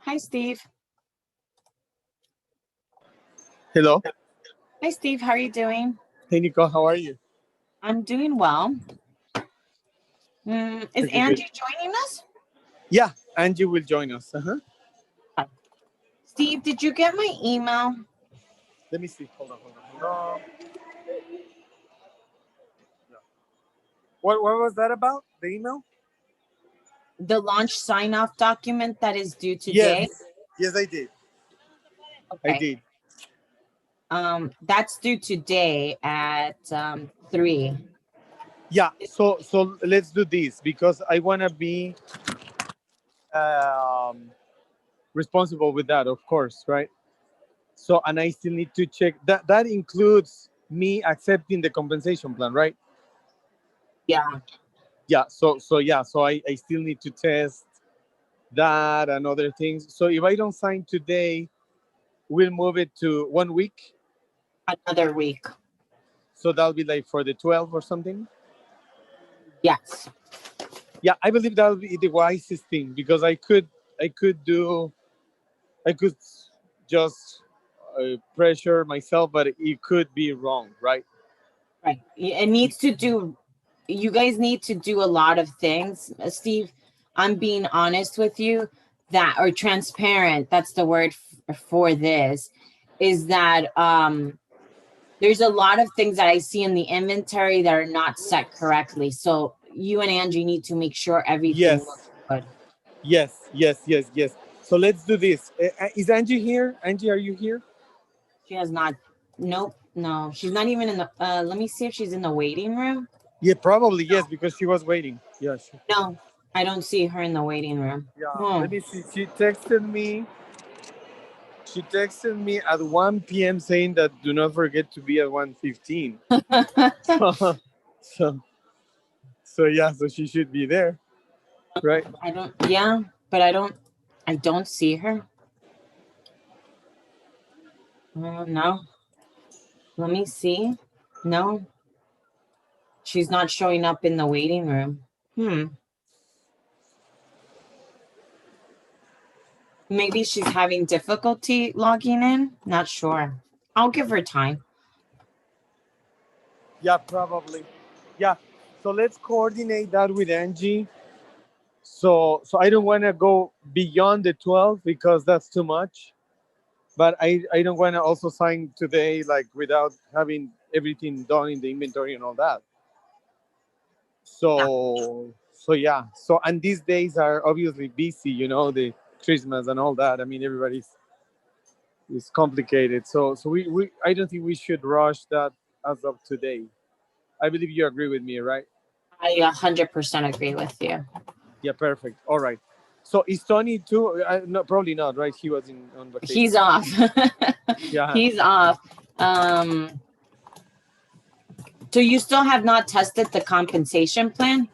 Hi, Steve. Hello. Hi, Steve. How are you doing? Hey, Nicole. How are you? I'm doing well. Is Okay, good. Angie joining us? Yeah, Angie will join us. Steve, did you get my email? Let me see. Hold on. What was that about? The email? The launch sign-off document that is due today? Yes. Yes, I did. I Okay. did. That's due today at 3. Yeah. So let's do this because I wanna be um, responsible with that, of course, right? So and I still need to check that. That includes me accepting the compensation plan, right? Yeah. Yeah. So I still need to test that and other things. So if I don't sign today, we'll move it to 1 week. Another week. So that'll be like for the 12 or something. Yes. Yeah, I believe that'll be the wisest thing because I could just pressure myself, but it could be wrong, right? Right. It needs to do, you guys need to do a lot of things, Steve. I'm being honest with you, that or transparent, that's the word for this, is that there's a lot of things that I see in the inventory that are not set correctly. So you and Angie need to make sure everything looks Yes, good. yes. So let's do this. Is Angie here? Angie, are you here? She has not, nope, no, she's not even in the, let me see if she's in the waiting room. Yeah, probably yes, because she was waiting. Yes. No, I don't see her in the waiting room. Yeah. Hmm. Let me see. She texted me. She texted me at 1 p.m. saying that do not forget to be at 1:15. So, so, so yeah, so she should be there, right? I don't, yeah, but I don't see her. No, let me see. No, she's not showing up in the waiting room. Maybe she's having difficulty logging in. Not sure. I'll give her time. Yeah, probably. Yeah. So let's coordinate that with Angie. So I don't want to go beyond the 12 because that's too much. But I don't want to also sign today like without having everything done in the inventory and all that. Yeah. So yeah. So and these days are obviously busy, the Christmas and all that. I mean everybody's is complicated. So we I don't think we should rush that as of today. I believe you agree with me, right? I 100% agree with you. Yeah, perfect. All right. So is Tony too? No, probably not, right? He was on He's vacation. off. Yeah. He's off. Um, so you still have not tested the compensation plan?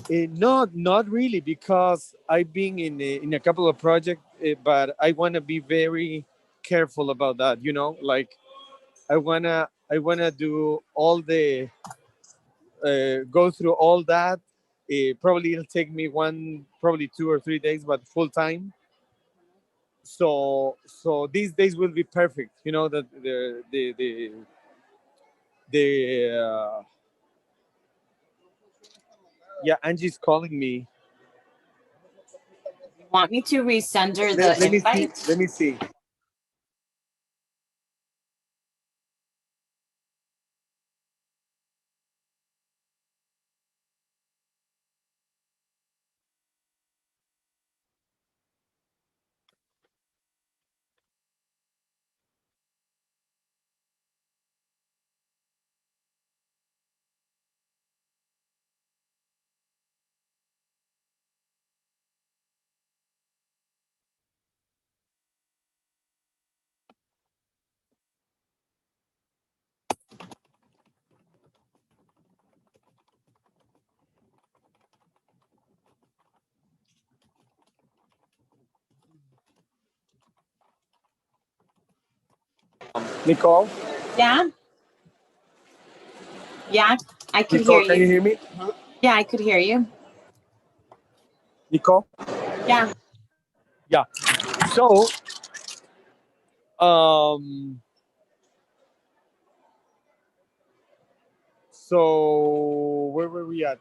Not really, because I've been in a couple of projects, but I want to be very careful about that. Like I wanna do all the go through all that. Probably it'll take me probably 2 or 3 days, but full time. So these days will be perfect. That the yeah, Angie's calling me. You want me to resend her Let, the let me see. invite? Let me see. Nicole. Yeah, yeah, I could hear Nicole, can you you. hear me? Yeah, I could hear you. Nicole. Yeah. Yeah. So, um, so where were we at?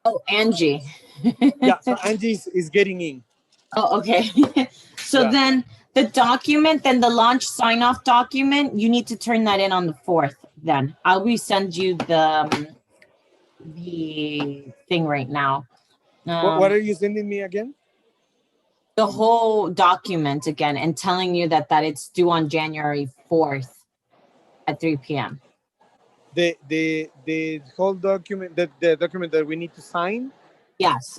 Oh, Angie. Yeah, so Angie is getting in. Oh, okay. So Yeah. then the document, then the launch sign off document, you need to turn that in on the 4th. Then I'll resend you the thing right now. What are you sending me again? The whole document again and telling you that it's due on January 4th at 3 p.m. The whole document, the document that we need to sign. Yes,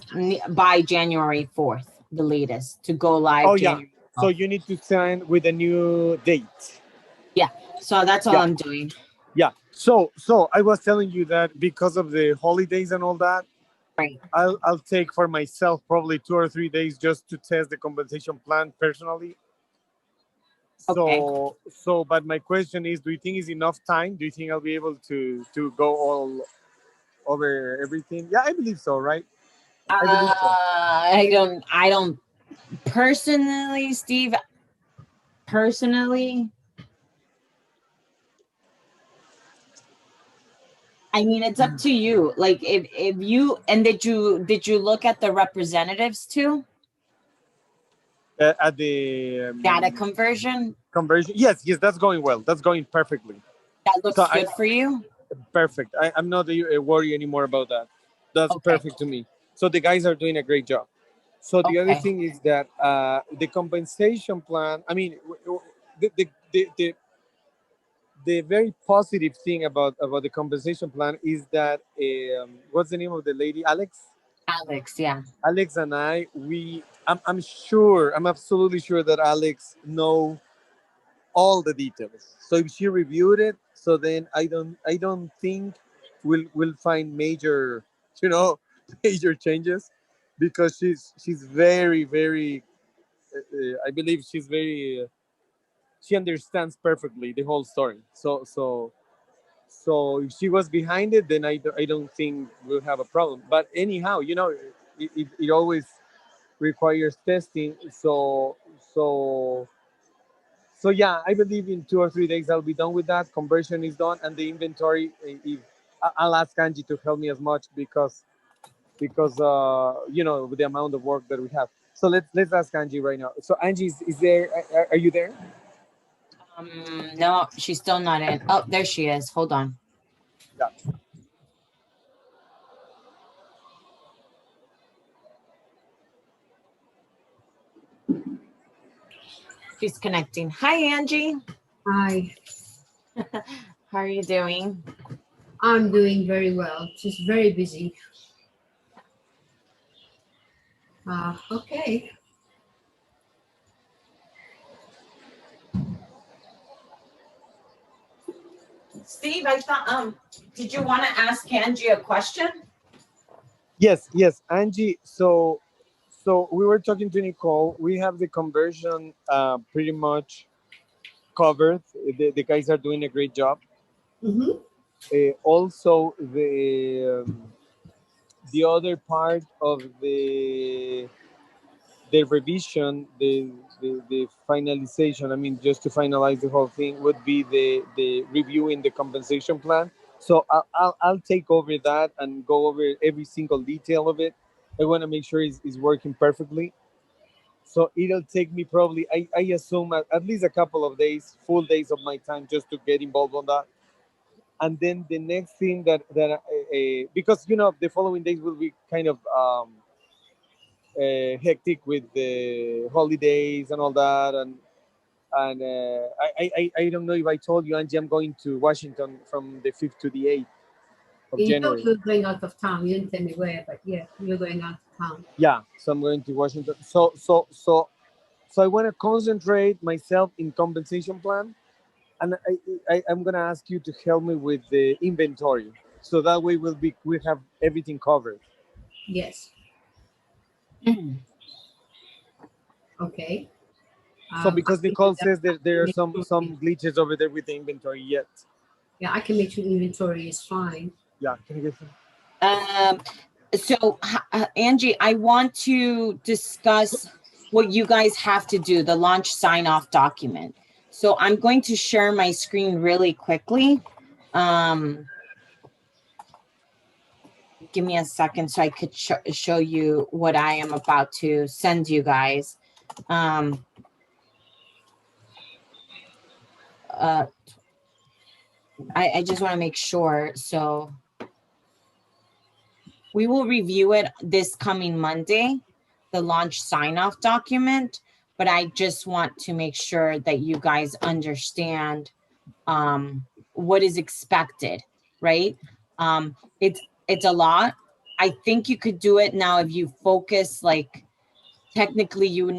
by January 4th, the latest to go live Oh yeah. January So 12th. you need to sign with a new date. Yeah, so that's all Yeah. I'm doing. Yeah. So I was telling you that because of the holidays and all that, Right. I'll take for myself probably 2 or 3 days just to test the compensation plan personally. Okay. But my question is, do you think is enough time? Do you think I'll be able to go all over everything? Yeah, I believe so, right? I believe so. I don't personally, Steve, personally, I mean, it's up to you. Like if you and did you look at the representatives too? At the Data conversion? conversion, yes, that's going well. That's going perfectly. That So looks I good for you? perfect. I'm not worried anymore about that. That's Okay. perfect to me. So the guys are doing a great job. So the other Okay. thing is that the compensation plan. I mean, the very positive thing about the compensation plan is that what's the name of the lady? Alex, yeah. Alex and I, I'm sure, I'm absolutely sure that Alex know all the details. So if she reviewed it, so then I don't think we'll find major, you know, major changes, because she's very very I believe she's very she understands perfectly the whole story. So if she was behind it, then I don't think we'll have a problem. But anyhow, it always requires testing. So yeah, I believe in 2 or 3 days I'll be done with that. Conversion is done, and the inventory. If I'll ask Angie to help me as much, because with the amount of work that we have. So let's ask Angie right now. So Angie, is there? Are you there? No, she's still not in. Oh, there she is. Hold on. Yeah. She's connecting. Hi, Angie. Hi, How are you doing? I'm doing very well. Just very busy. Okay. Steve, I thought did you want to ask Angie a question? Yes, Angie. So we were talking to Nicole. We have the conversion pretty much covered. The guys are doing a great job. Mm-hmm. Also, the other part of the revision, the finalization. I mean, just to finalize the whole thing would be the reviewing the compensation plan. So I'll take over that and go over every single detail of it. I want to make sure it's working perfectly. So it'll take me probably, I assume, at least a couple of days, full days of my time, just to get involved on that. And then the next thing because the following days will be kind of hectic with the holidays and all that, and I don't know if I told you, Angie, I'm going to Washington from the 5th to the 8th of You told January. me you were going out of town. You didn't tell me where, but yeah, you were going out of town. Yeah, so I'm going to Washington. So I want to concentrate myself in compensation plan, and I'm gonna ask you to help me with the inventory, so that way we have everything covered. Yes. Mhm. Okay. So I because can do Nicole that. says I that there can are make some sure. some glitches over there with the inventory yet. Yeah, I can make sure inventory is fine. Yeah, can you get some? Um, so Angie, I want to discuss what you guys have to do, the launch sign-off document. So I'm going to share my screen really quickly. Give me a second so I could show you what I am about to send you guys. I just want to make sure. So we will review it this coming Monday, the launch sign-off document, but I just want to make sure that you guys understand what is expected, right? It's a lot. I think you could do it now if you focus, like technically you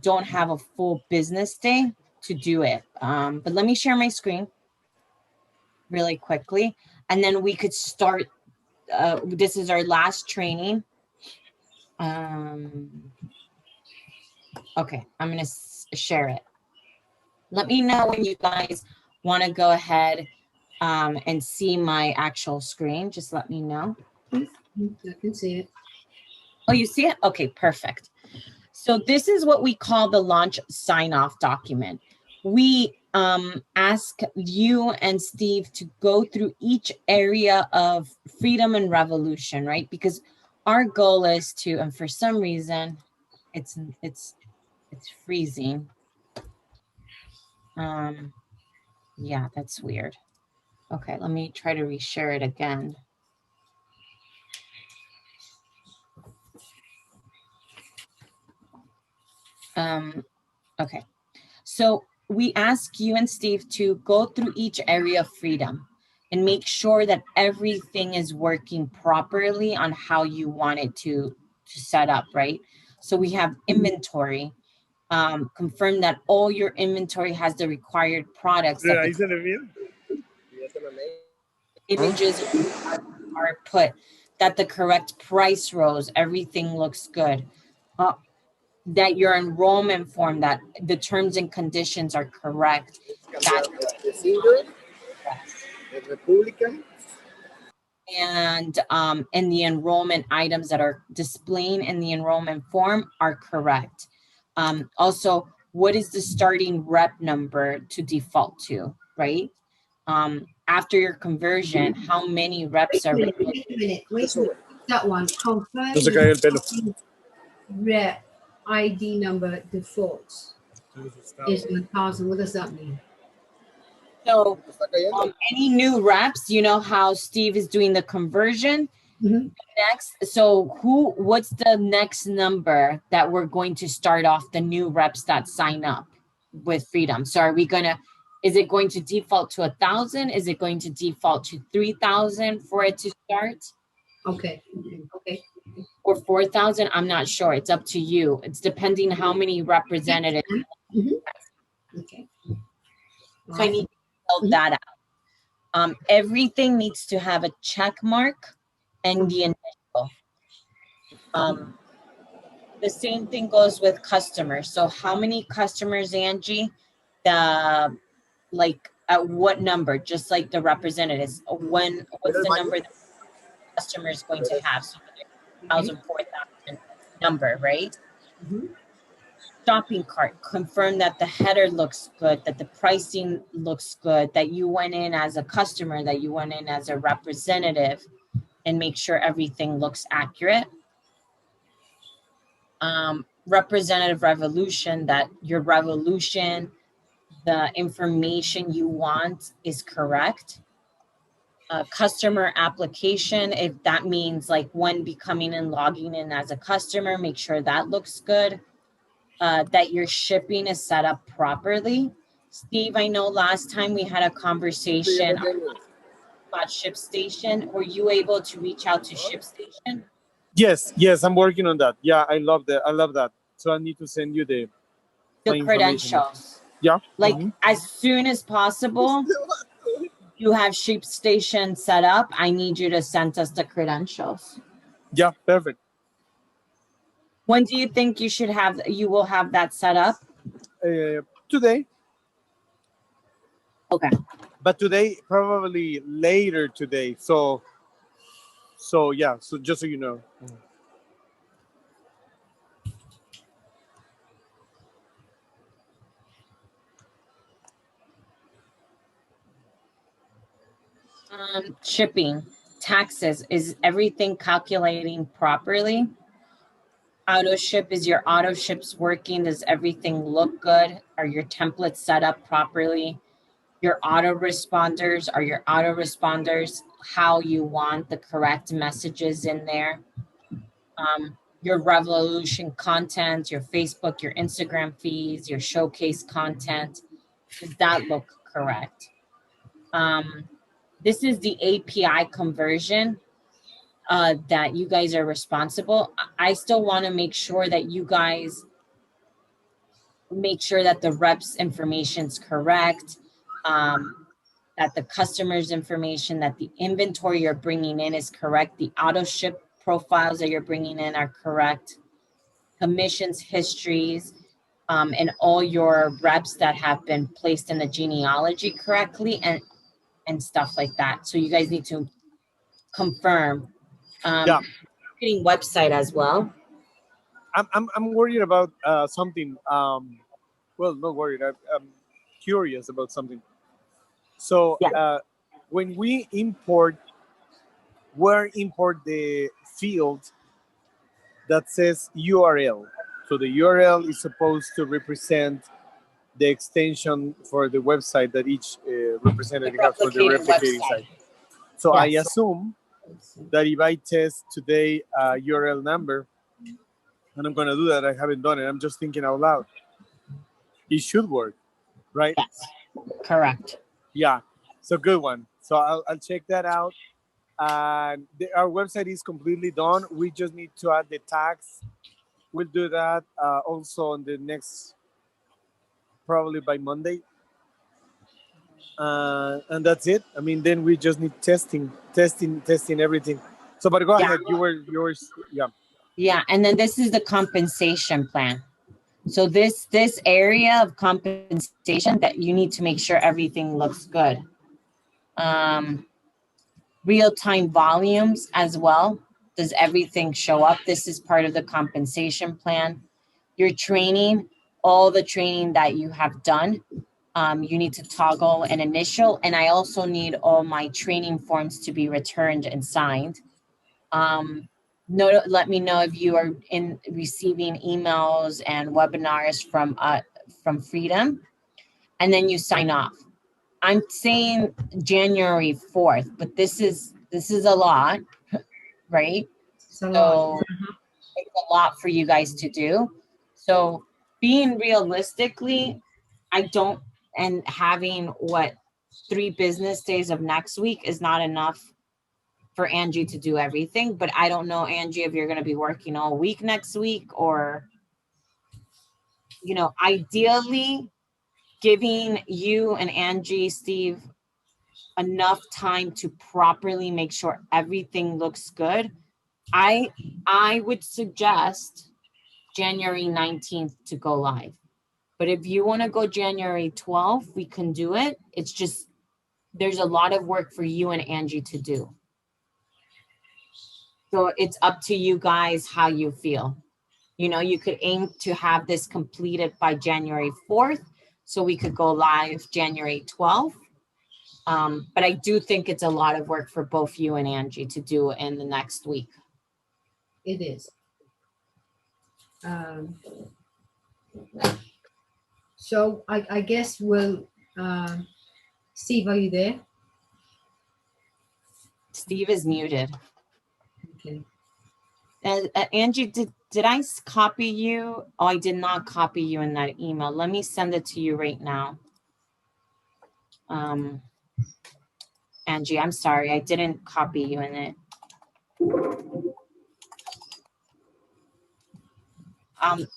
don't have a full business day to do it. But let me share my screen really quickly, and then we could start. This is our last training. Okay, I'm gonna share it. Let me know when you guys want to go ahead and see my actual screen. Just let me know, please. I can see it. Oh, you see it? Okay, perfect. So this is what we call the launch sign-off document. We ask you and Steve to go through each area of freedom and revolution, right? Because our goal is to, and for some reason, it's freezing. Yeah, that's weird. Okay, let me try to reshare it again. Okay, so we ask you and Steve to go through each area of freedom and make sure that everything is working properly on how you want it to set up, right? So we have inventory. Confirm that all your inventory has the required products, that the images are put, that the correct price rows, everything looks good. That your enrollment form, that the terms and conditions are correct. That and the enrollment items that are displaying in the enrollment form are correct. Also, what is the starting rep number to default to, right? After your conversion, how many reps are Wait a minute. That one. Confirm rep ID number defaults is 1,000. What does that mean? So any new reps, you know how Steve is doing the conversion. Mm-hmm. Next, so what's the next number that we're going to start off the new reps that sign up with Freedom? So are we gonna, is it going to default to 1,000? Is it going to default to 3,000 for it to start? Okay. Or 4,000? I'm not sure. It's up to you. It's depending how many representatives. Mm-hmm. Okay. So I need to build that out. Everything needs to have a check mark and the initial. The same thing goes with customers. So how many customers, Angie? Like at what number? Just like the representatives. What's the number that the customer is going to have? So 1,000, 4,000 number, right? Mm-hmm. Shopping cart. Confirm that the header looks good, that the pricing looks good, that you went in as a customer, that you went in as a representative, and make sure everything looks accurate. Representative revolution, that your revolution, the information you want is correct. Customer application, if that means like when becoming and logging in as a customer, make sure that looks good. That your shipping is set up properly. Steve, I know last time we had a conversation about ShipStation. Were you able to reach out to ShipStation? Yes, I'm working on that. Yeah, I love that. So I need to send you the credentials. Yeah. Like as soon as possible, you have ShipStation set up. I need you to send us the credentials. Yeah, perfect. When do you think you will have that set up? Today. Okay. But today, probably later today. So yeah. So just so you know. Shipping, taxes, is everything calculating properly? Auto ship, is your auto ships working? Does everything look good? Are your templates set up properly? Your are your auto responders how you want the correct messages in there? Your Revolution content, your Facebook, your Instagram feeds, your showcase content, does that look correct? This is the API conversion that you guys are responsible. I still want to make sure that you guys make sure that the reps information is correct, that the customer's information, that the inventory you're bringing in is correct, the auto ship profiles that you're bringing in are correct, commissions histories, and all your reps that have been placed in the genealogy correctly, and stuff like that. So you guys need to confirm. Yeah, Marketing website as well. I'm worried about something. Well, not worried. I'm curious about something. So Yeah. when we import, where import the field that says URL. So the URL is supposed to represent the extension for the website that each representative has for the replicating site. So I Yes. assume that if I test today a URL number, and I'm going to do that, I haven't done it. I'm just thinking out loud. It should work, right? Yes, correct. Yeah. So good one. So I'll check that out. And our website is completely done. We just need to add the tags. We'll do that also on the next, probably by Monday. And that's it. I mean, then we just need testing everything. So, but go Yeah. ahead. You were yours. Yeah. Yeah, and then this is the compensation plan. So this area of compensation that you need to make sure everything looks good. Real-time volumes as well. Does everything show up? This is part of the compensation plan. Your training, all the training that you have done, you need to toggle an initial, and I also need all my training forms to be returned and signed. Let me know if you are in receiving emails and webinars from Freedom, and then you sign off. I'm saying January 4th, but this is a lot, right? So it's a lot for you guys to do. So being realistically, I don't, and having 3 business days of next week is not enough for Angie to do everything. But I don't know, Angie, if you're going to be working all week next week, or, ideally giving you and Angie, Steve, enough time to properly make sure everything looks good. I would suggest January 19th to go live. But if you want to go January 12th, we can do it. It's just, there's a lot of work for you and Angie to do. So it's up to you guys how you feel. You could aim to have this completed by January 4th, so we could go live January 12th. But I do think it's a lot of work for both you and Angie to do in the next week. It is. So I guess we'll, Steve, are you there? Steve is muted. Okay. Angie, did I copy you? Oh, I did not copy you in that email. Let me send it to you right now. Angie, I'm sorry, I didn't copy you in it.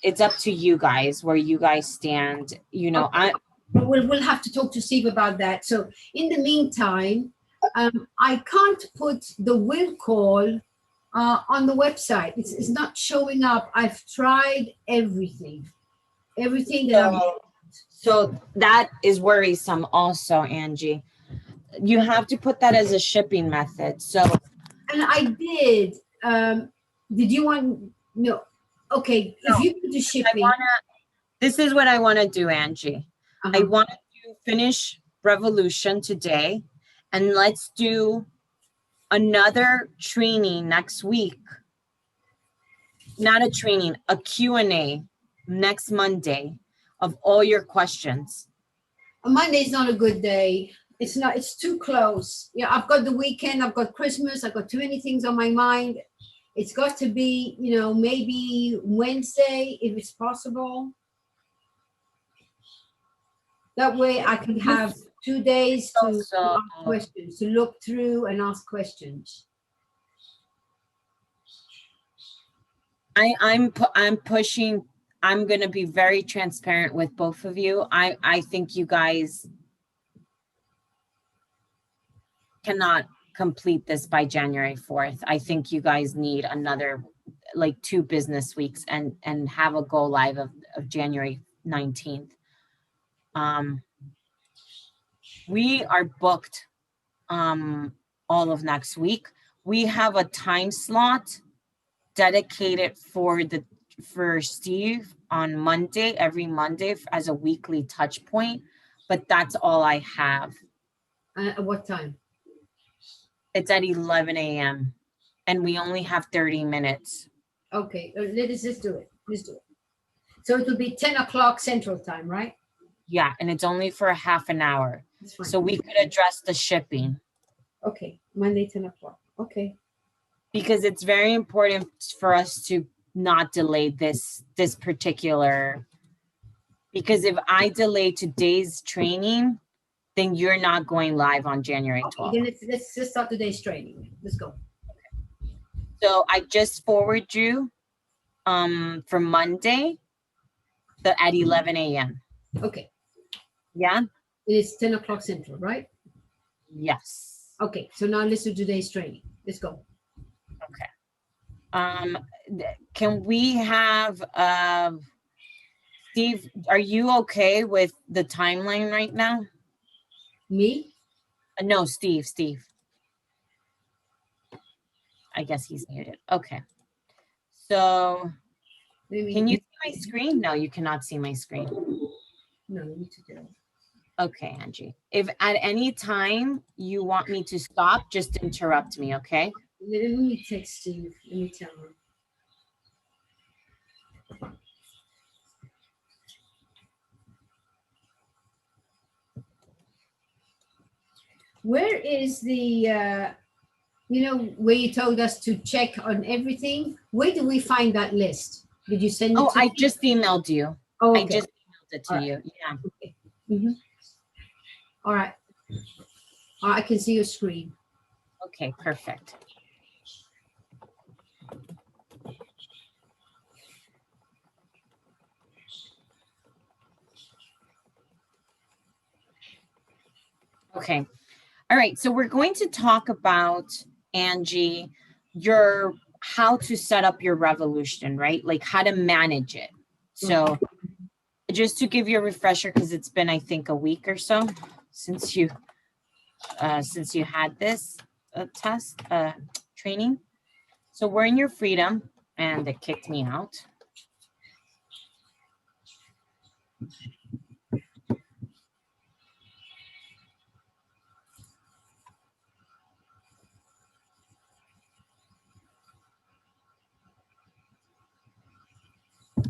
It's up to you guys where you guys stand. Okay. We'll have to talk to Steve about that. So in the meantime, I can't put the will call on the website. It's not showing up. I've tried everything that So that is worrisome also, Angie. You have to put that as a shipping method. So, and I did. Did you want no? Okay, if you could do shipping. This is what I want to do, Angie. I want to finish Revolution today, And let's do another training next week. Not a training, a Q&A next Monday of all your questions. Monday's not a good day. It's not, it's too close. Yeah, I've got the weekend, I've got Christmas, I've got too many things on my mind. It's got to be, maybe Wednesday if it's possible. That way I can have 2 days to ask questions, to look through and ask questions. I'm pushing. I'm going to be very transparent with both of you. I think you guys cannot complete this by January 4th. I think you guys need another like 2 business weeks and have a go live of January 19th. We are booked all of next week. We have a time slot dedicated for Steve on Monday, every Monday as a weekly touch point, but that's all I have. At what time? It's at 11 a.m. and we only have 30 minutes. Okay, let's just do it. Let's do it. So it will be 10 o'clock Central Time, right? Yeah, and it's only for a half an hour. So we could address the shipping. Okay, Monday, 10 o'clock. Okay. Because it's very important for us to not delay this particular, because if I delay today's training, then you're not going live on January 12th. Okay, then let's just start today's training. Let's go. So I just forward you for Monday at 11 a.m. Okay. Yeah? It is 10 o'clock Central, right? Yes. Okay, so now let's do today's training. Let's go. Okay. Can we have Steve, are you okay with the timeline right now? Me? No, Steve. I guess he's muted. Okay. So can you see my screen? No, you cannot see my screen. No, you need to do it. Okay, Angie. If at any time you want me to stop, just interrupt me, okay? Let me text Steve. Let me tell him. Where is the, where you told us to check on everything? Where do we find that list? Did you send it to I me? just emailed you. Oh, okay. I just emailed it to All right. you. Yeah. Okay. Mm-hmm. All right. I can see your screen. Okay, perfect. Okay. All right. So we're going to talk about, Angie, how to set up your revolution, right? Like how to manage it. So just to give you a refresher, because it's been, I think, a week or so since you had this training. So we're in your freedom, and it kicked me out.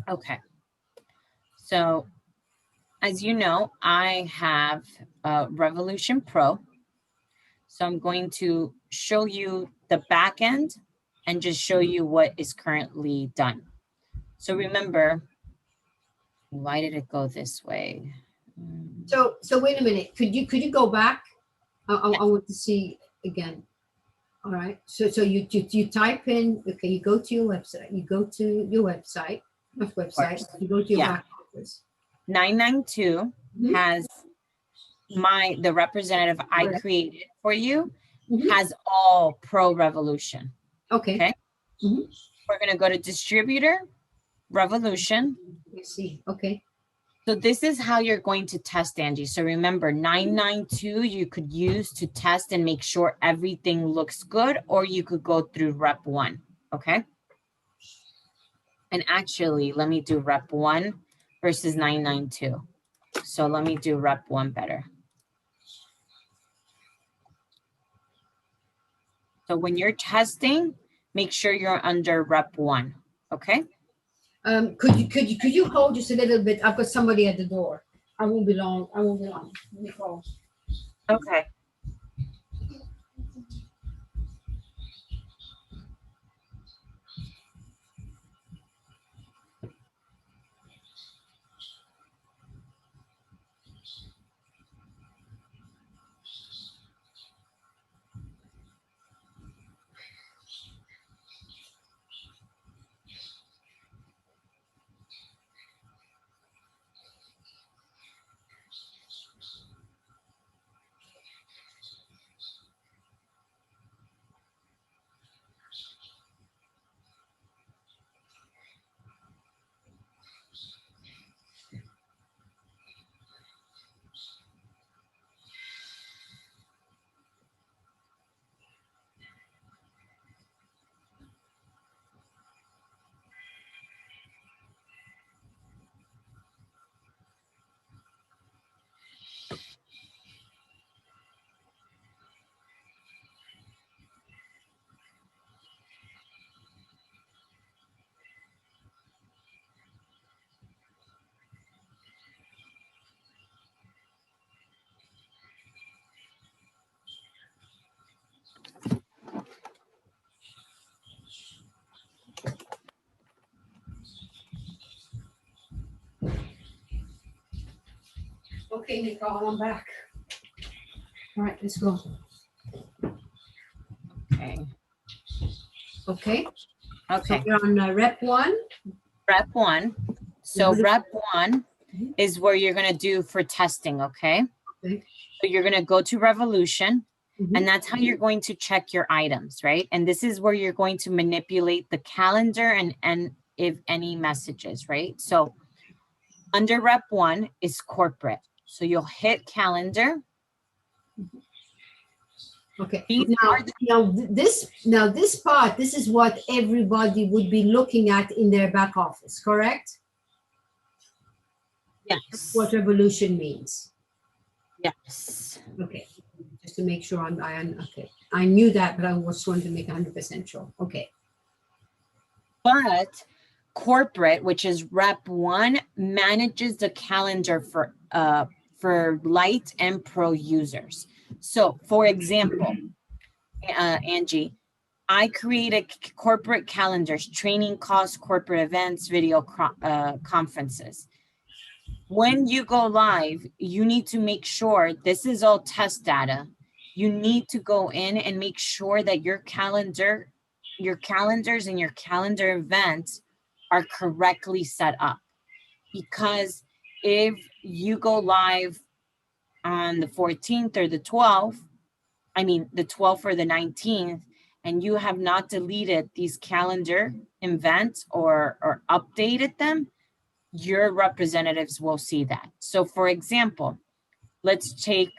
Okay. So as you know, I have Revolution Pro. So I'm going to show you the back end and just show you what is currently done. So remember, why did it go this way? So wait a minute. Could you go back? I want to see again. All right. So you type in. Okay. You go to your website. You go to your website. Not website. You go to your back office. 992 has the representative I created for you has all Pro Revolution. Okay. We're going to go to Distributor Revolution. I see. Okay. So this is how you're going to test, Angie. So remember, 992 you could use to test and make sure everything looks good, or you could go through Rep 1. Okay. And actually, let me do Rep 1 versus 992. So let me do Rep 1 better. So when you're testing, make sure you're under rep 1, okay? Could you hold just a little bit? I've got somebody at the door. I won't be long. I won't be long. Let me call. Okay. Okay, Nicole, I'm back. All right, let's go. Okay. Okay. So Okay. we're on rep 1. Rep 1. So rep 1 is where you're going to do for testing, okay? Okay. So you're going to go to Revolution, Mhm. and that's how you're going to check your items, right? And this is where you're going to manipulate the calendar and if any messages, right? So under rep 1 is corporate. So you'll hit calendar. Okay. These are the Now this part, this is what everybody would be looking at in their back office, correct? yes. What revolution means. Yes. Okay. Just to make sure okay. I knew that, but I was trying to make 100% sure. Okay. But corporate, which is rep 1, manages the calendar for light and pro users. So for example, Angie, I create corporate calendars, training costs, corporate events, video conferences. When you go live, you need to make sure this is all test data. You need to go in and make sure that your calendars and your calendar events are correctly set up. Because if you go live on the 14th or the 12th, the 12th or the 19th, and you have not deleted these calendar events or updated them, your representatives will see that. So for example, let's take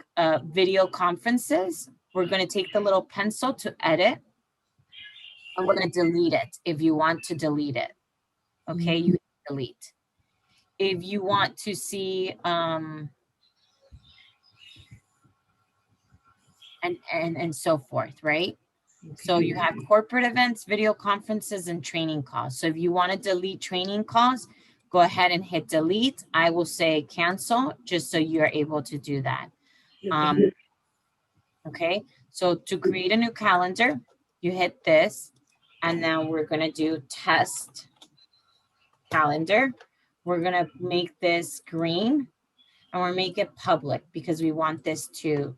video conferences. We're going to take the little pencil to edit, and we're going to delete it if you want to delete it. Okay, you delete. If you want to see and so forth, right? So you have corporate events, video conferences, and training calls. So if you want to delete training calls, go ahead and hit delete. I will say cancel just so you're able to do that. Okay, so to create a new calendar, you hit this, and now we're going to do test calendar. We're going to make this green, and we'll make it public because we want this to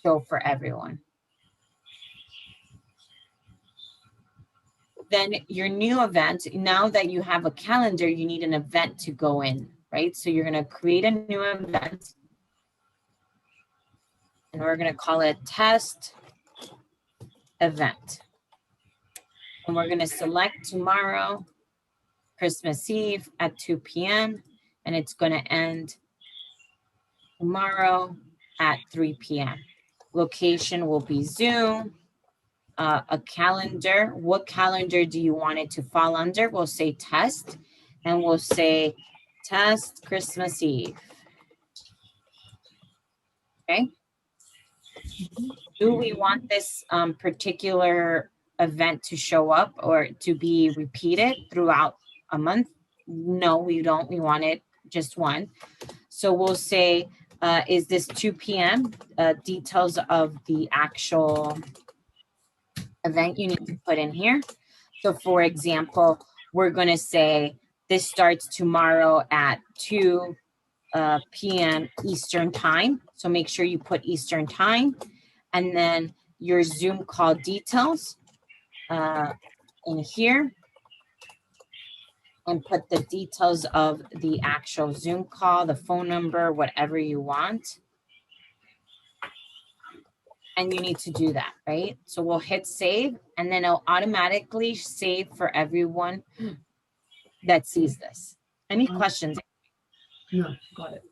show for everyone. Then your new event, now that you have a calendar, you need an event to go in, right? So you're going to create a new event, and we're going to call it test event. And we're going to select tomorrow, Christmas Eve at 2 p.m. and it's going to end tomorrow at 3 p.m. Location will be Zoom. A calendar. What calendar do you want it to fall under? We'll say test, and we'll say test Christmas Eve. Okay. Do we want this particular event to show up or to be repeated throughout a month? No, we don't. We want it just one. So we'll say, is this 2 p.m.? Details of the actual event you need to put in here. So for example, we're going to say this starts tomorrow at 2 p.m. Eastern time. So make sure you put Eastern time, and then your Zoom call details in here, and put the details of the actual Zoom call, the phone number, whatever you want. And you need to do that, right? So we'll hit save, and then it'll automatically save for everyone that sees this. Any questions? No, got it.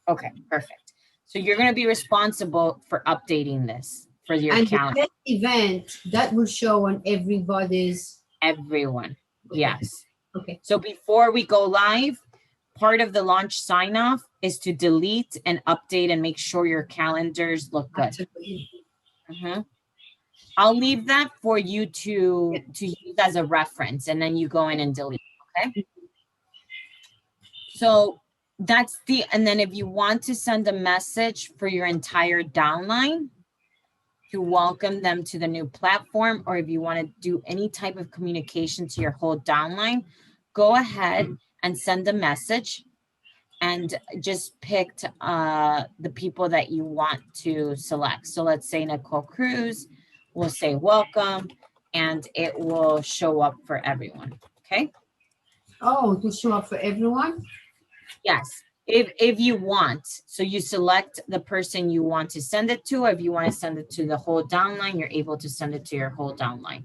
Okay, perfect. So you're going to be responsible for updating this for your And calendar. the event that will show on everybody's. Everyone. Okay. Yes. Okay. So before we go live, part of the launch sign off is to delete and update and make sure your calendars look good. Absolutely. I'll leave that for you to use as a reference, and then you go in and delete. Okay. So that's and then if you want to send a message for your entire downline to welcome them to the new platform, or if you want to do any type of communication to your whole downline, go ahead and send a message and just pick the people that you want to select. So let's say Nicole Cruz, we'll say welcome, and it will show up for everyone. Okay. Oh, to show up for everyone? Yes, if you want. So you select the person you want to send it to, or if you want to send it to the whole downline, you're able to send it to your whole downline.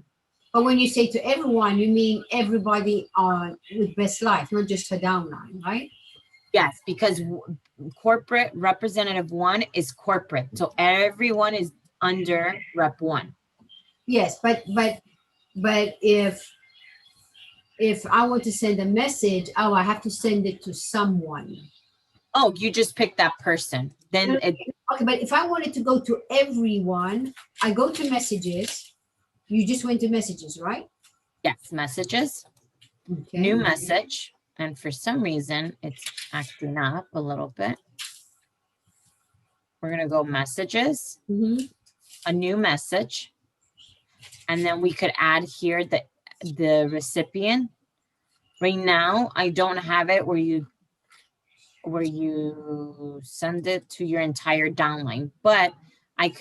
But when you say to everyone, you mean everybody on with BestLife, not just her downline, right? Yes, because corporate representative 1 is corporate, so everyone is under rep 1. Yes, but if I want to send a message, oh, I have to send it to someone. Oh, you just pick that person. Then okay, but if I wanted to go to everyone, I go to messages. You just went to messages, right? Yes, messages. Okay. New message. And for some reason, it's acting up a little bit. We're going to go messages, a new message. And then we could add here the recipient. Right now, I don't have it where you send it to your entire downline, but I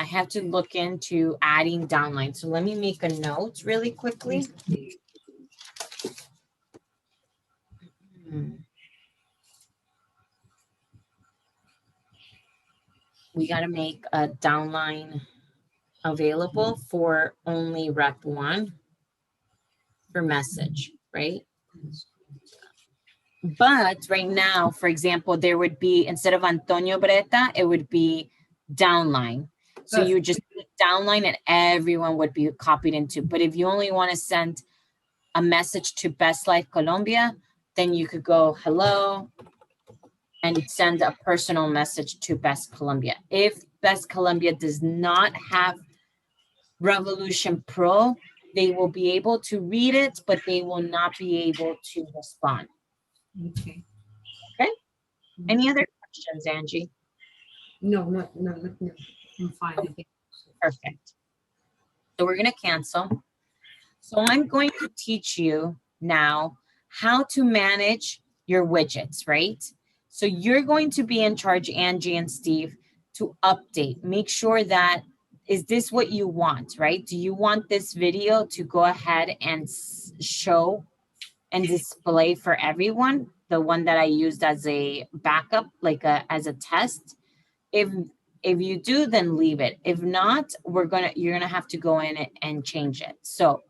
have to look into adding downline. So let me make a note really quickly. We got to make a downline available for only rep 1 for message, right? But right now, for example, there would be, instead of Antonio Breta, it would be downline. So you just put downline and everyone would be copied into. But if you only want to send a message to Best Life Colombia, then you could go hello and send a personal message to Best Colombia. If Best Colombia does not have Revolution Pro, they will be able to read it, but they will not be able to respond. Okay. Okay. Any other questions, Angie? No. I'm fine. Okay. Perfect. So we're going to cancel. So I'm going to teach you now how to manage your widgets, right? So you're going to be in charge, Angie and Steve, to update. Make sure that, is this what you want, right? Do you want this video to go ahead and show and display for everyone? The one that I used as a backup, as a test. If you do, then leave it. If not, you're gonna have to go in and change it. So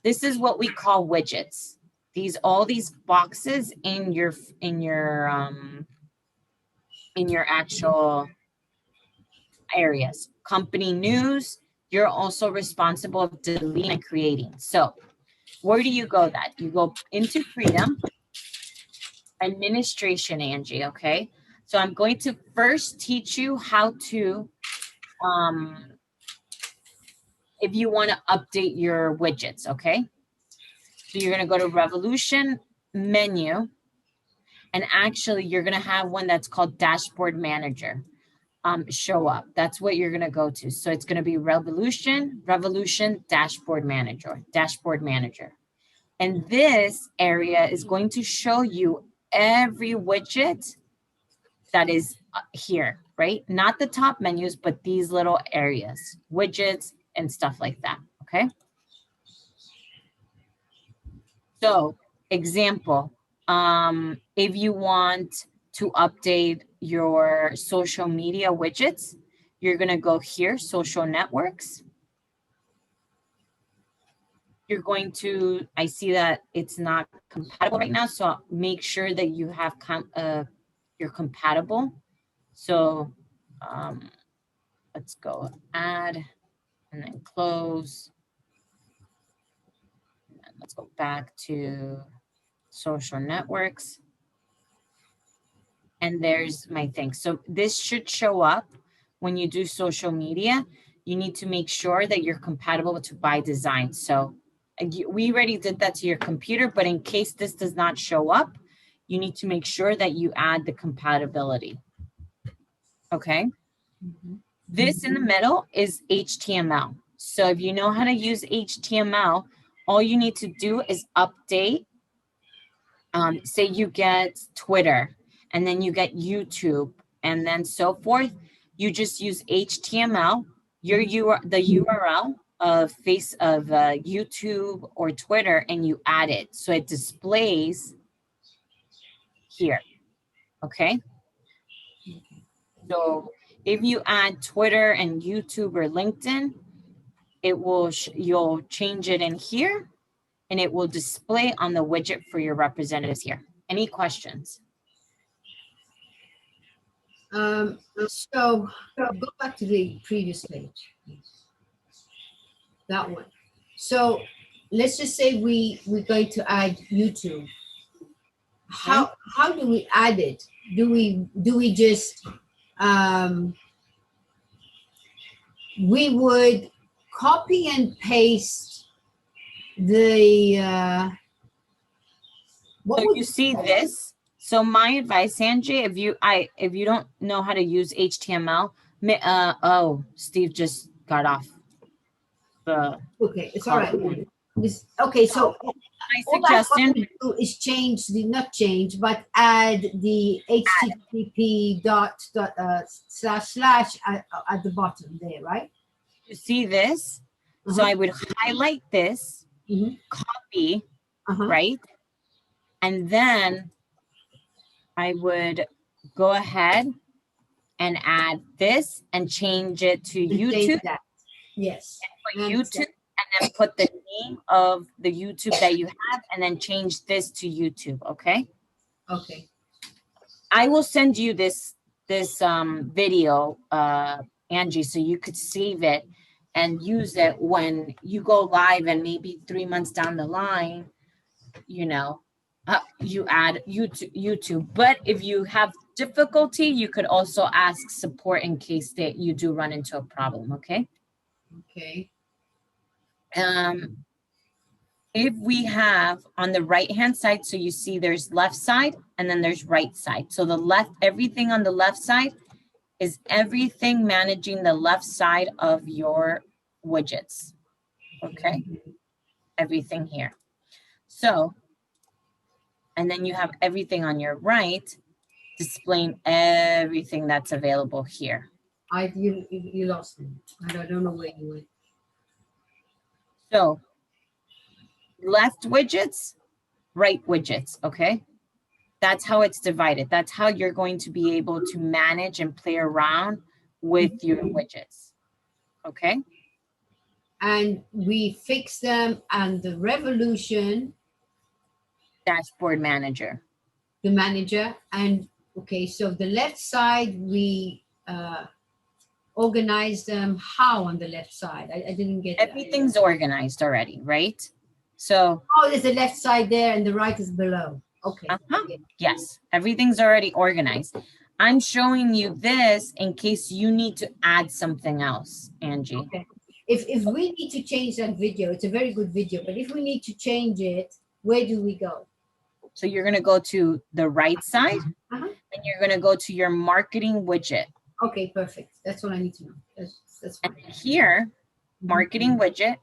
this is what we call widgets. All these boxes in your actual areas. Company news, you're also responsible of deleting and creating. So where do you go that? You go into Freedom, Administration, Angie, okay? So I'm going to first teach you how to, if you want to update your widgets, okay? So you're going to go to Revolution menu, and actually you're going to have one that's called Dashboard Manager show up. That's what you're going to go to. So it's going to be Revolution, Dashboard Manager. And this area is going to show you every widget that is here, right? Not the top menus, but these little areas, widgets and stuff like that, okay? So, example, if you want to update your social media widgets, you're gonna go here, social networks. You're going to, I see that it's not compatible right now, so make sure that you have, you're compatible. So let's go add and then close. And let's go back to social networks. And there's my thing. So this should show up when you do social media. You need to make sure that you're compatible to by design. So we already did that to your computer, but in case this does not show up, you need to make sure that you add the compatibility. Okay. This in the middle is HTML. So if you know how to use HTML, all you need to do is update. Say you get Twitter, and then you get YouTube, and then so forth. You just use HTML, the URL of YouTube or Twitter, and you add it so it displays here. Okay. So if you add Twitter and YouTube or LinkedIn, it will you'll change it in here, and it will display on the widget for your representatives here. Any questions? So go back to the previous page, that one. So let's just say we're going to add YouTube. How do we add it? Do we just we would copy and paste the what So would you see this. So my advice, Angie, if you don't know how to use HTML, oh, Steve just got off the okay, it's call. all right. Okay, so My all I suggestion, want to do is not change, but add the HTTP // at the bottom there, right? you see this. So I would highlight this, copy, right? And then I would go ahead and add this and change it to YouTube. That. Yes. For YouTube, and then put the name of the YouTube that you have, and then change this to YouTube. Okay. Okay. I will send you this video, Angie, so you could save it and use it when you go live, and maybe 3 months down the line, you know, you add YouTube. But if you have difficulty, you could also ask support in case that you do run into a problem. Okay. Okay. If we have on the right hand side, so you see there's left side and then there's right side. So the left, everything on the left side is everything managing the left side of your widgets. Okay. Everything here. So, and then you have everything on your right displaying everything that's available here. You lost me. I don't know where you went. So left widgets, right widgets, okay? That's how it's divided. That's how you're going to be able to manage and play around with your widgets, okay? And we fix them and the Revolution. Dashboard manager. The manager. And okay, so the left side, we organize them how on the left side? I didn't get everything's organized already, right? So there's the left side there and the right is below. Okay. Yes, everything's already organized. I'm showing you this in case you need to add something else, Angie. Okay. If we need to change that video, it's a very good video, but if we need to change it, where do we go? So you're going to go to the right side Uh-huh. and you're going to go to your marketing widget. Okay, perfect. That's what I need to know. That's fine. And here, marketing widget,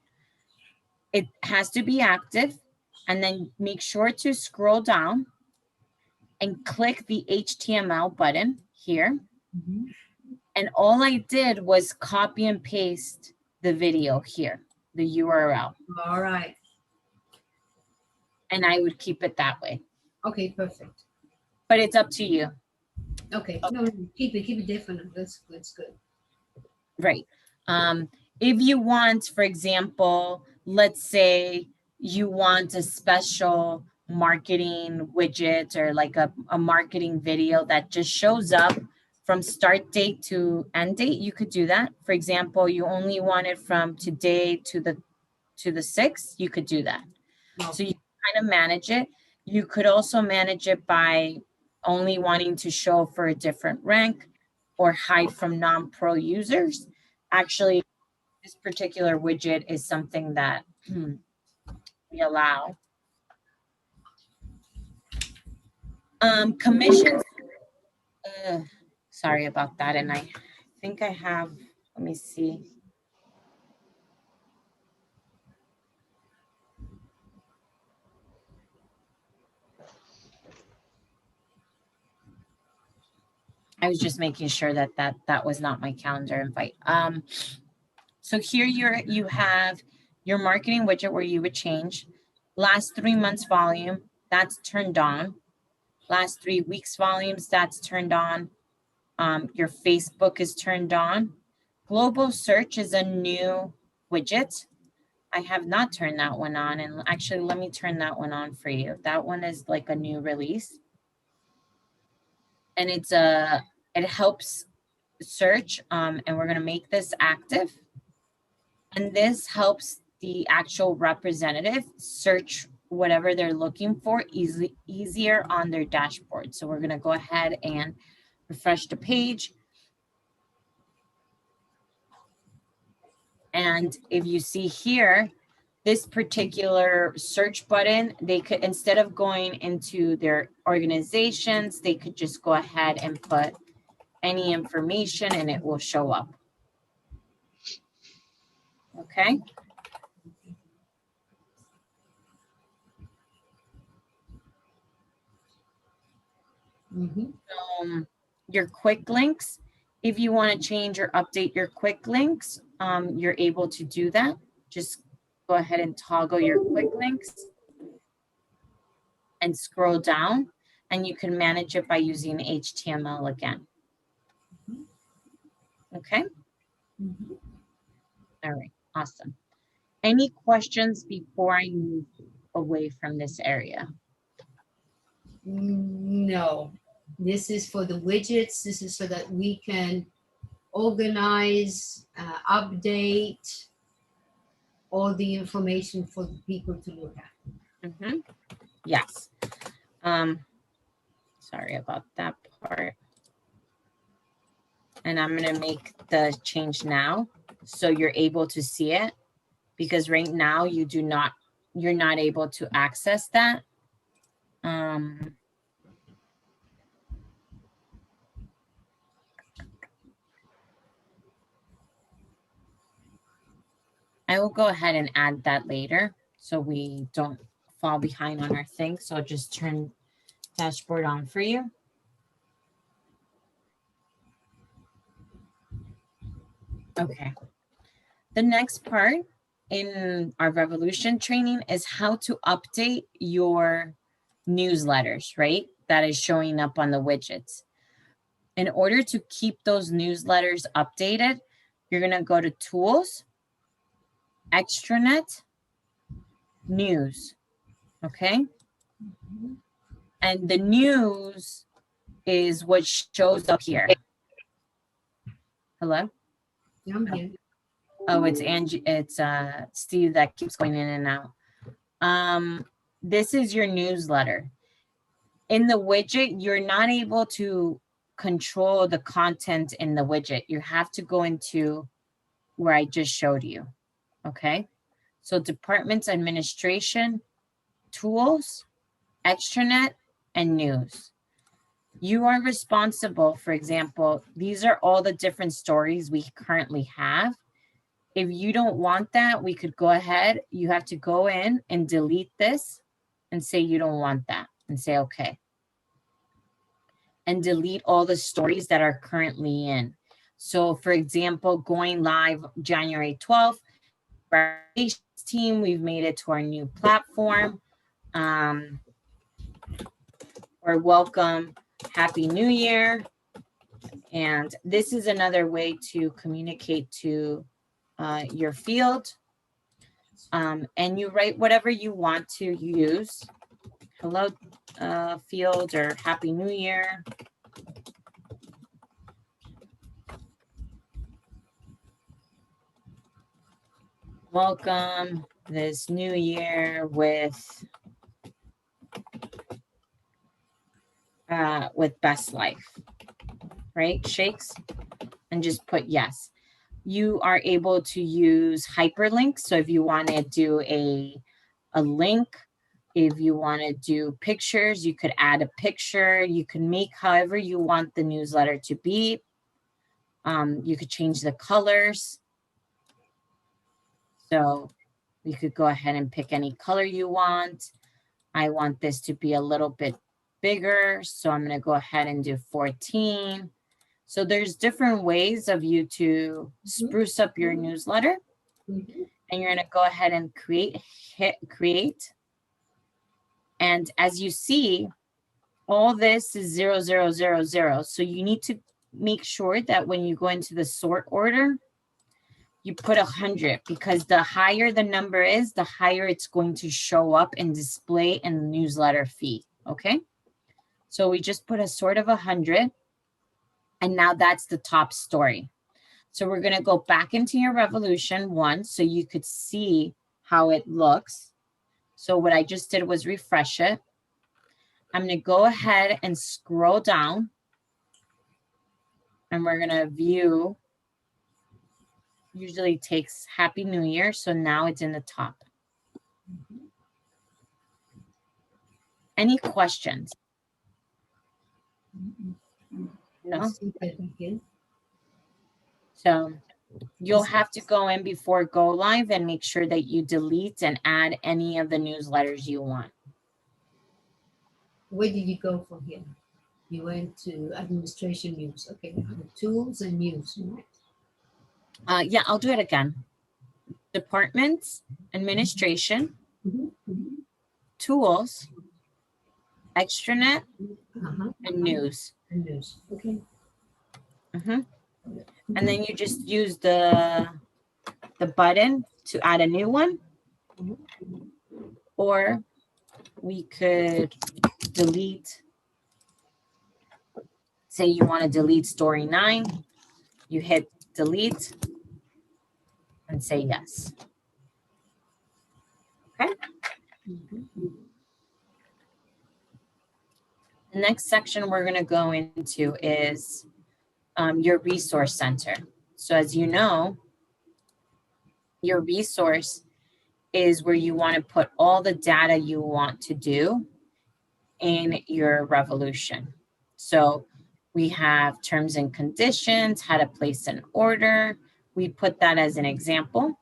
it has to be active, and then make sure to scroll down and click the HTML button here. Mhm. And all I did was copy and paste the video here, the URL. All right. And I would keep it that way. Okay, perfect. But it's up to you. Okay. No, keep it different. That's good. Right. If you want, for example, let's say you want a special marketing widget or like a marketing video that just shows up from start date to end date, you could do that. For example, you only want it from today to the 6th, you could do that. No. So you kind of manage it. You could also manage it by only wanting to show for a different rank or hide from non-pro users. Actually, this particular widget is something that we allow. Commissions. Sorry about that. And I think I have, let me see. I was just making sure that was not my calendar invite. So here you have your marketing widget where you would change last 3 months volume, that's turned on. Last 3 weeks volumes, that's turned on. Your Facebook is turned on. Global search is a new widget. I have not turned that one on. And actually, let me turn that one on for you. That one is like a new release. And it helps search. And we're going to make this active. And this helps the actual representative search whatever they're looking for easier on their dashboard. So we're going to go ahead and refresh the page. And if you see here, this particular search button, they could, instead of going into their organizations, they could just go ahead and put any information and it will show up. Okay. Your quick links, if you want to change or update your quick links, you're able to do that. Just go ahead and toggle your quick links and scroll down, and you can manage it by using HTML again. Okay. All right, awesome. Any questions before I move away from this area? No, this is for the widgets. This is so that we can organize, update all the information for the people to look at. Yes. Sorry about that part. And I'm going to make the change now so you're able to see it, because right now you're not able to access that. I will go ahead and add that later so we don't fall behind on our thing. So I'll just turn dashboard on for you. Okay. The next part in our Revolution training is how to update your newsletters, right? That is showing up on the widgets. In order to keep those newsletters updated, you're going to go to Tools, Extranet, News, okay? And the news is what shows up here. Hello? Yeah, I'm here. Oh, it's Angie. It's Steve that keeps going in and out. This is your newsletter. In the widget, you're not able to control the content in the widget. You have to go into where I just showed you, okay? So departments, administration, tools, extranet, and news. You are responsible, for example, these are all the different stories we currently have. If you don't want that, we could go ahead. You have to go in and delete this and say you don't want that and say, okay. And delete all the stories that are currently in. So for example, going live January 12th, team, we've made it to our new platform. Or welcome, Happy New Year. And this is another way to communicate to your field. And you write whatever you want to use. Hello, field, or Happy New Year. Welcome this new year with BestLife, right? Shakes, and just put yes. You are able to use hyperlinks. So if you want to do a link, if you want to do pictures, you could add a picture. You can make however you want the newsletter to be. You could change the colors. So you could go ahead and pick any color you want. I want this to be a little bit bigger, so I'm going to go ahead and do 14. So there's different ways of you to spruce up your newsletter. And you're going to go ahead and hit create. And as you see, all this is 0, 0, 0, 0. So you need to make sure that when you go into the sort order, you put 100, because the higher the number is, the higher it's going to show up and display in the newsletter feed, okay? So we just put a sort of 100, and now that's the top story. So we're gonna go back into your Revolution one so you could see how it looks. So what I just did was refresh it. I'm gonna go ahead and scroll down, and we're gonna view. Usually takes Happy New Year, so now it's in the top. Any questions? No? So you'll have to go in before go live and make sure that you delete and add any of the newsletters you want. Where did you go from here? You went to administration news. Okay, tools and news, right? Yeah, I'll do it again. Departments, administration, tools, extranet, and news. And news. Okay. And then you just use the button to add a new one. Or we could delete. Say you want to delete story 9. You hit delete and say yes. Okay. The next section we're going to go into is your resource center. So as you know, your resource is where you want to put all the data you want to do in your Revolution. So we have terms and conditions, how to place an order. We put that as an example.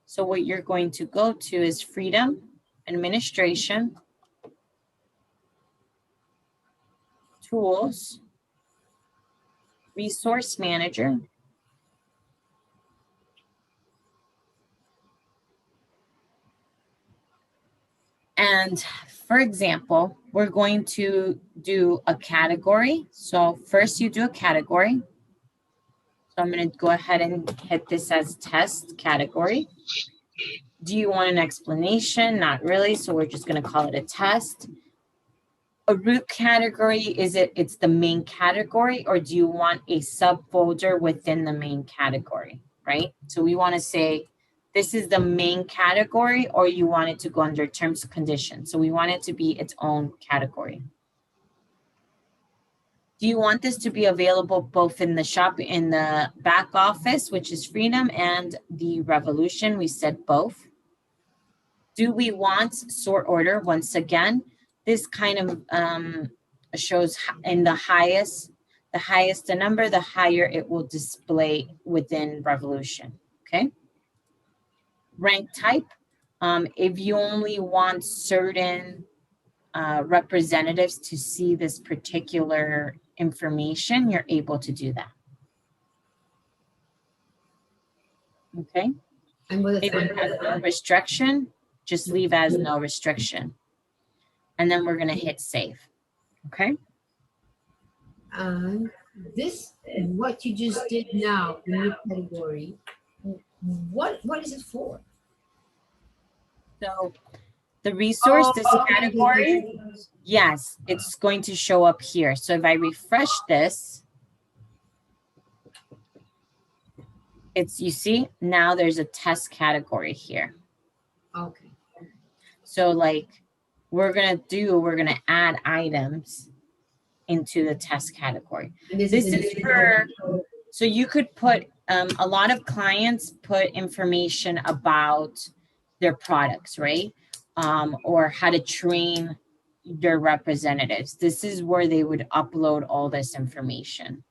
So what you're going to go to is Freedom, Administration, Tools, Resource Manager, and for example, we're going to do a category. So first you do a category. So I'm going to go ahead and hit this as test category. Do you want an explanation? Not really. So we're just going to call it a test. A root category, it's the main category, or do you want a subfolder within the main category, right? So we want to say this is the main category, or you want it to go under terms and conditions. So we want it to be its own category. Do you want this to be available both in the shop, in the back office, which is Freedom, and the Revolution? We said both. Do we want sort order? Once again, this kind of shows in the highest the number, the higher it will display within Revolution, okay? Rank type, if you only want certain representatives to see this particular information, you're able to do that. Okay. And with If it has no restriction, just leave as no restriction. And then we're going to hit save. Okay. And this, what you just did now, the new category, what is it for? So the resource, this category, yes, it's going to show up here. So if I refresh this, it's, you see, now there's a test category here. Okay. So like we're going to add items into the test category. This is for, so you could put, a lot of clients put information about their products, right? Or how to train their representatives. This is where they would upload all this information.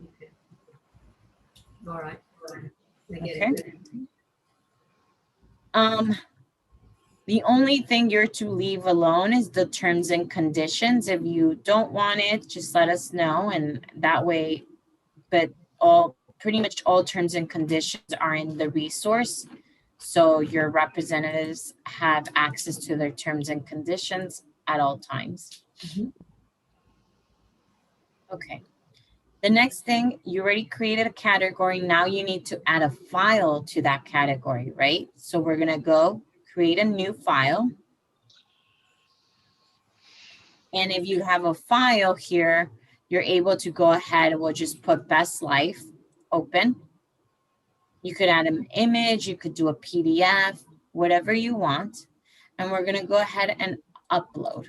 Okay. All right. I get Okay. it. The only thing you're to leave alone is the terms and conditions. If you don't want it, just let us know, and that way, but pretty much all terms and conditions are in the resource. So your representatives have access to their terms and conditions at all times. Mhm. Okay. The next thing, you already created a category. Now you need to add a file to that category, right? So we're going to go create a new file. And if you have a file here, you're able to go ahead and we'll just put BestLife, open. You could add an image, you could do a PDF, whatever you want. And we're going to go ahead and upload.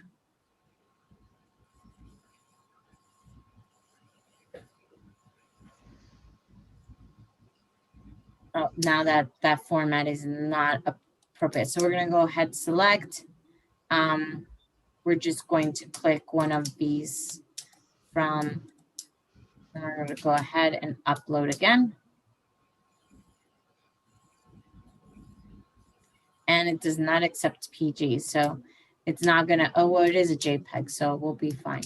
Oh, now that format is not appropriate. So we're going to go ahead, select. We're just going to click one of these from, and we're going to go ahead and upload again. And it does not accept PG. So it's not going to, oh, well, it is a JPEG, so we'll be fine.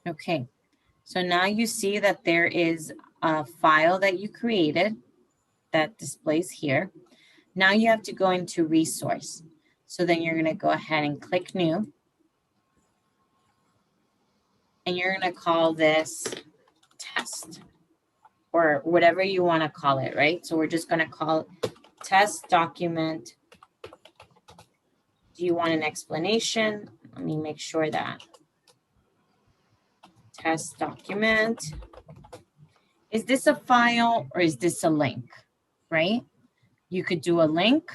Okay, so now you see that there is a file that you created that displays here. Now you have to go into resource. So then you're going to go ahead and click new. And you're going to call this test or whatever you want to call it, right? So we're just going to call it test document. Do you want an explanation? Let me make sure that. Test document. Is this a file or is this a link, right? You could do a link.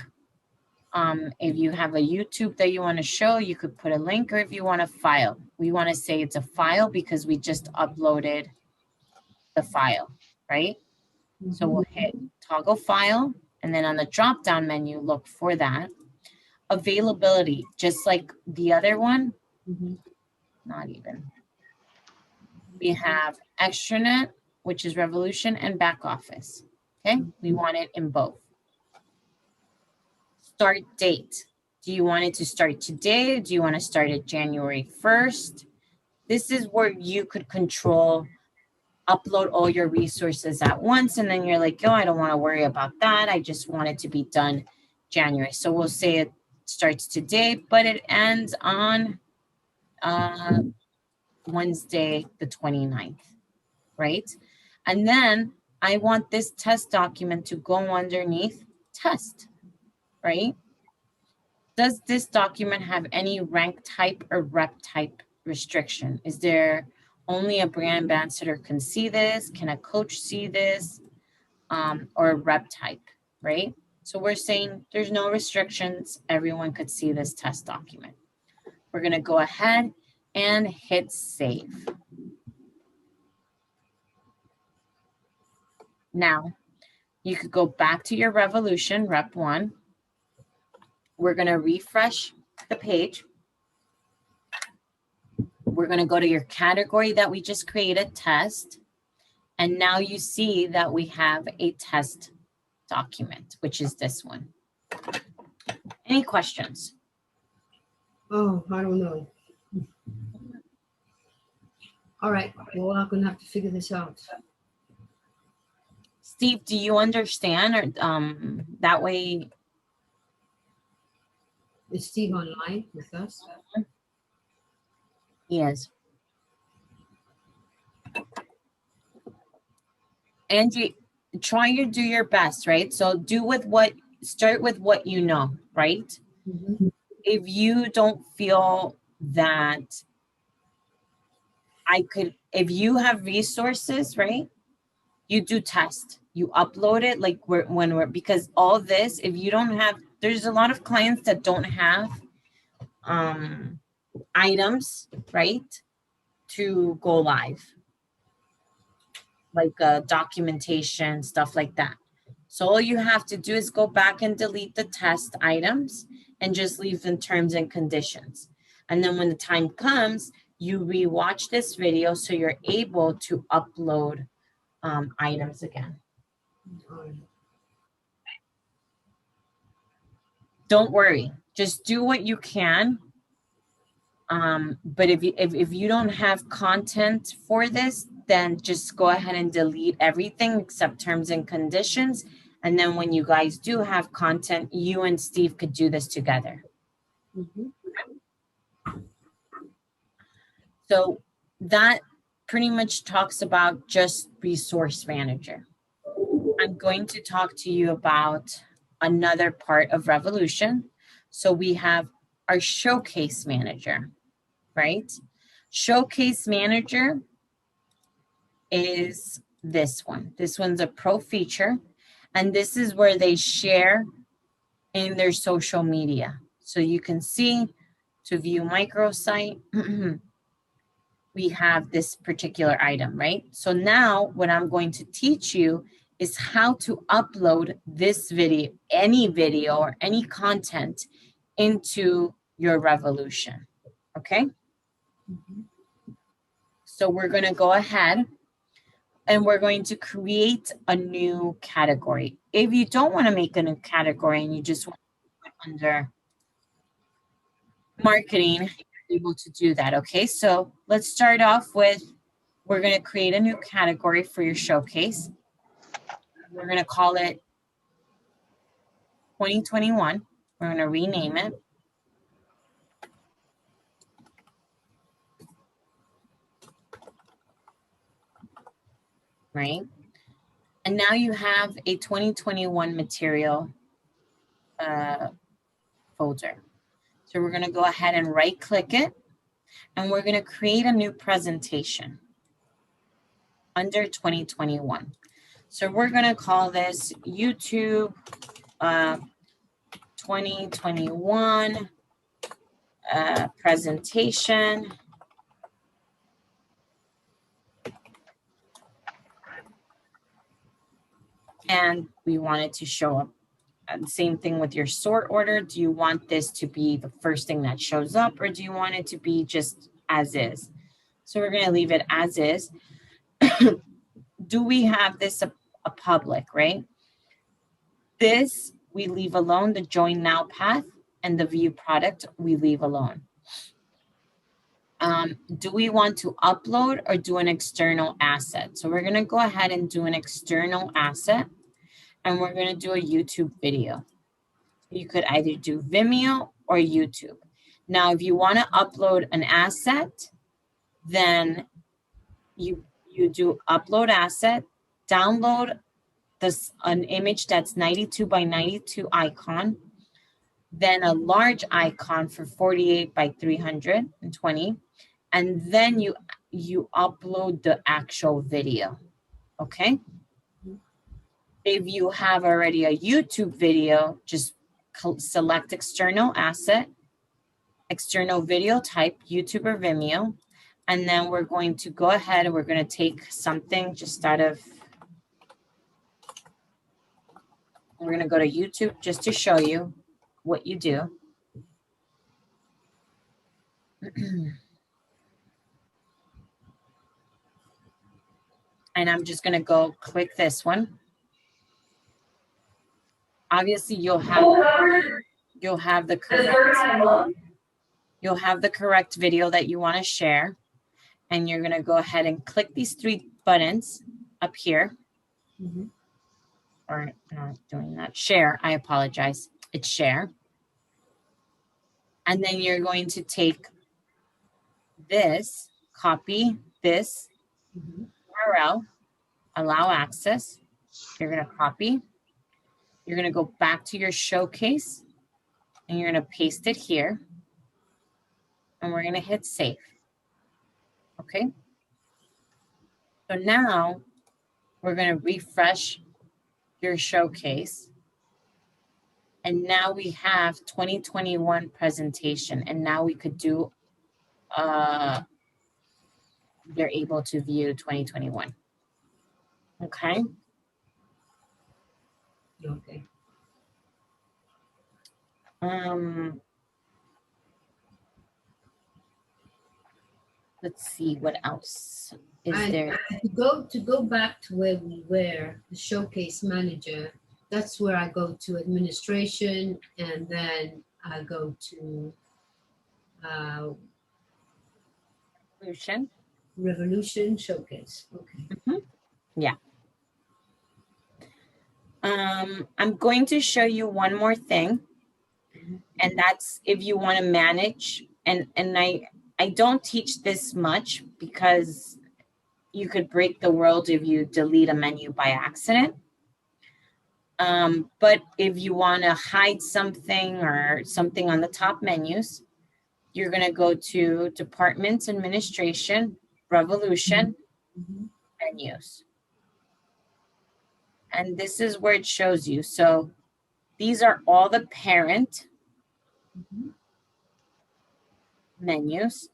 If you have a YouTube that you want to show, you could put a link, or if you want a file. We want to say it's a file because we just uploaded the file, right? So we'll hit toggle file, and then on the drop-down menu, look for that. Availability, just like the other one, not even. We have extranet, which is Revolution, and back office, okay? We want it in both. Start date. Do you want it to start today? Do you want to start it January 1st? This is where you could control, upload all your resources at once. And then you're like, oh, I don't want to worry about that. I just want it to be done January. So we'll say it starts today, but it ends on Wednesday, the 29th, right? And then I want this test document to go underneath test, right? Does this document have any rank type or rep type restriction? Is there Only a brand ambassador can see this. Can a coach see this? Or a rep type, right? So we're saying there's no restrictions. Everyone could see this test document. We're going to go ahead and hit save. Now, you could go back to your Revolution, Rep 1. We're going to refresh the page. We're going to go to your category that we just created, test. And now you see that we have a test document, which is this one. Any questions? Oh, I don't know. All right, well, I'm gonna have to figure this out. Steve, do you understand? Or that way? Is Steve online with us? Yes. Angie, try to do your best, right? So start with what you know, right? Mm-hmm. If you don't feel that if you have resources, right? You do test, you upload it like because all this, if you don't have, there's a lot of clients that don't have items, right? To go live, like documentation, stuff like that. So all you have to do is go back and delete the test items and just leave in terms and conditions. And then when the time comes, you rewatch this video so you're able to upload items again. Don't worry, just do what you can. But if you don't have content for this, then just go ahead and delete everything except terms and conditions. And then when you guys do have content, you and Steve could do this together. Mm-hmm. So that pretty much talks about just Resource Manager. I'm going to talk to you about another part of Revolution. So we have our Showcase Manager, right? Showcase Manager is this one. This one's a pro feature, and this is where they share in their social media. So you can see to view microsite, we have this particular item, right? So now what I'm going to teach you is how to upload this video, or any content into your Revolution, okay? Mm-hmm. So we're going to go ahead and we're going to create a new category. If you don't want to make a new category and you just want to put under marketing, you're able to do that, okay? So let's start off with, we're going to create a new category for your showcase. We're going to call it 2021. We're going to rename it. Right? And now you have a 2021 material folder. So we're going to go ahead and right click it, and we're going to create a new presentation under 2021. So we're going to call this YouTube 2021 presentation. And we want it to show up. The same thing with your sort order. Do you want this to be the first thing that shows up, or do you want it to be just as is? So we're going to leave it as is. Do we have this a public, right? This we leave alone, the join now path, and the view product we leave alone. Do we want to upload or do an external asset? So we're going to go ahead and do an external asset, and we're going to do a YouTube video. You could either do Vimeo or YouTube. Now, if you want to upload an asset, then you do upload asset, download an image that's 92 by 92 icon, then a large icon for 48 by 320, and then you you upload the actual video, okay? If you have already a YouTube video, just select external asset, external video type, YouTube or Vimeo, and then we're going to go ahead and we're going to take something just out of, we're going to go to YouTube just to show you what you do. And I'm just going to go click this one. Obviously, you'll have the correct video that you want to share, and you're going to go ahead and click these three buttons up here. Or not doing that. Share. I apologize. It's share. And then you're going to take this, copy this URL, allow access. You're going to copy. You're going to go back to your showcase and you're going to paste it here. And we're going to hit save. Okay. So now we're going to refresh your showcase. And now we have 2021 presentation. And now we could do, they're able to view 2021. Okay. Okay. Let's see what else is And there. to go back to where we were, the showcase manager, that's where I go to administration, and then I go to Revolution Showcase. Okay. Yeah. I'm going to show you one more thing, and that's if you want to manage, and I don't teach this much because you could break the world if you delete a menu by accident. But if you want to hide something or something on the top menus, you're going to go to Departments, Administration, Revolution, Menus. And this is where it shows you. So these are all the parent menus.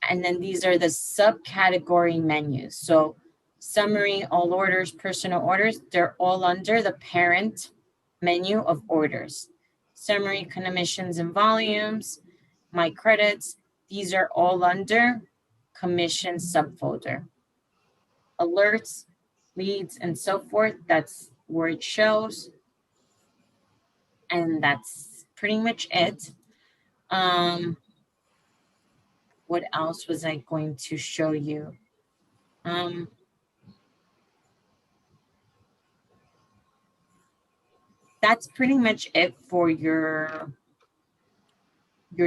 And then these are the subcategory menus. So summary, all orders, personal orders, they're all under the parent menu of orders. Summary, commissions and volumes, my credits, these are all under commission subfolder. Alerts, leads, and so forth, that's where it shows. And that's pretty much it. What else was I going to show you? That's pretty much it for your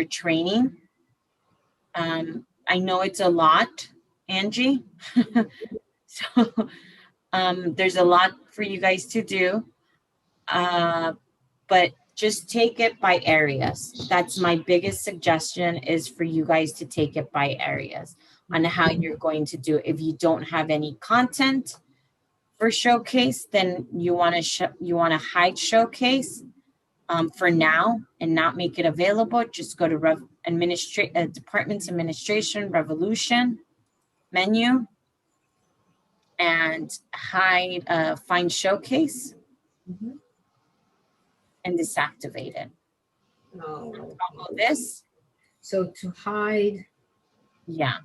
training. I know it's a lot, Angie. So there's a lot for you guys to do. But just take it by areas. That's my biggest suggestion, is for you guys to take it by areas on how you're going to do it. If you don't have any content for showcase, then you want to hide showcase for now and not make it available. Just go to Departments, Administration, Revolution menu and hide, find showcase and disactivate it. Oh, Toggle this. so to hide, Yeah.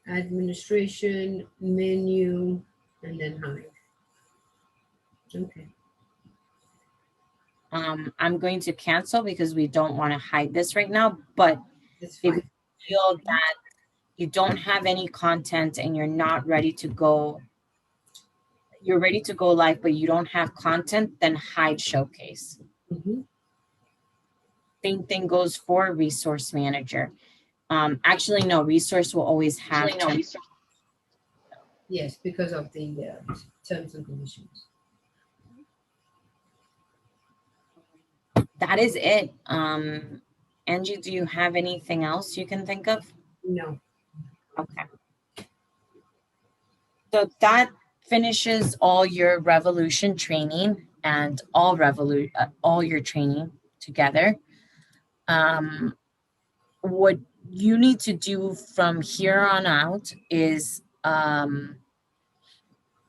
Administration, menu, and then hide. Okay. I'm going to cancel because we don't want to hide this right now. But That's if fine. you feel that you don't have any content and you're not ready to go, you're ready to go live, but you don't have content, then hide showcase. Same thing goes for resource manager. Actually, no, resource will always have. Yes, because of the terms and conditions. That is it. Angie, do you have anything else you can think of? No. Okay. So that finishes all your revolution training and all your training together. What you need to do from here on out is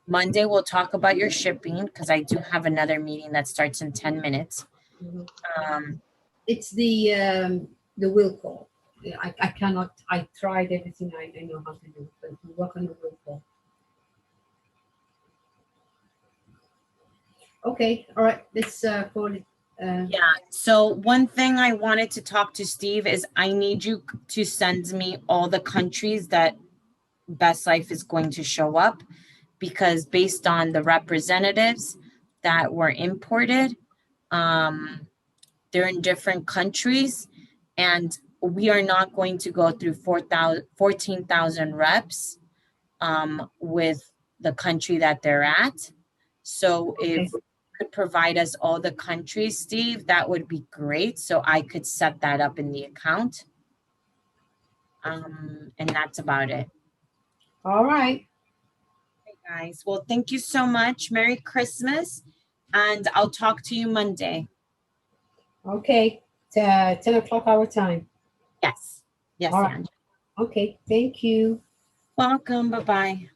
Monday we'll talk about your shipping because I do have another meeting that starts in 10 minutes. Mhm. Um, It's the will call. Yeah, I cannot. I tried everything I know how to do, but we work on the will call. Okay, all right. Let's call it. yeah. So one thing I wanted to talk to Steve is I need you to send me all the countries that Best Life is going to show up, because based on the representatives that were imported, they're in different countries, and we are not going to go through 14,000 reps with the country that they're at. So if Okay. you could provide us all the countries, Steve, that would be great. So I could set that up in the account. And that's about it. All right. Okay, guys. Well, thank you so much. Merry Christmas. And I'll talk to you Monday. Okay. 10 o'clock our time. Yes. Yes, All right. Angela. Okay. Thank you. Welcome. Bye-bye.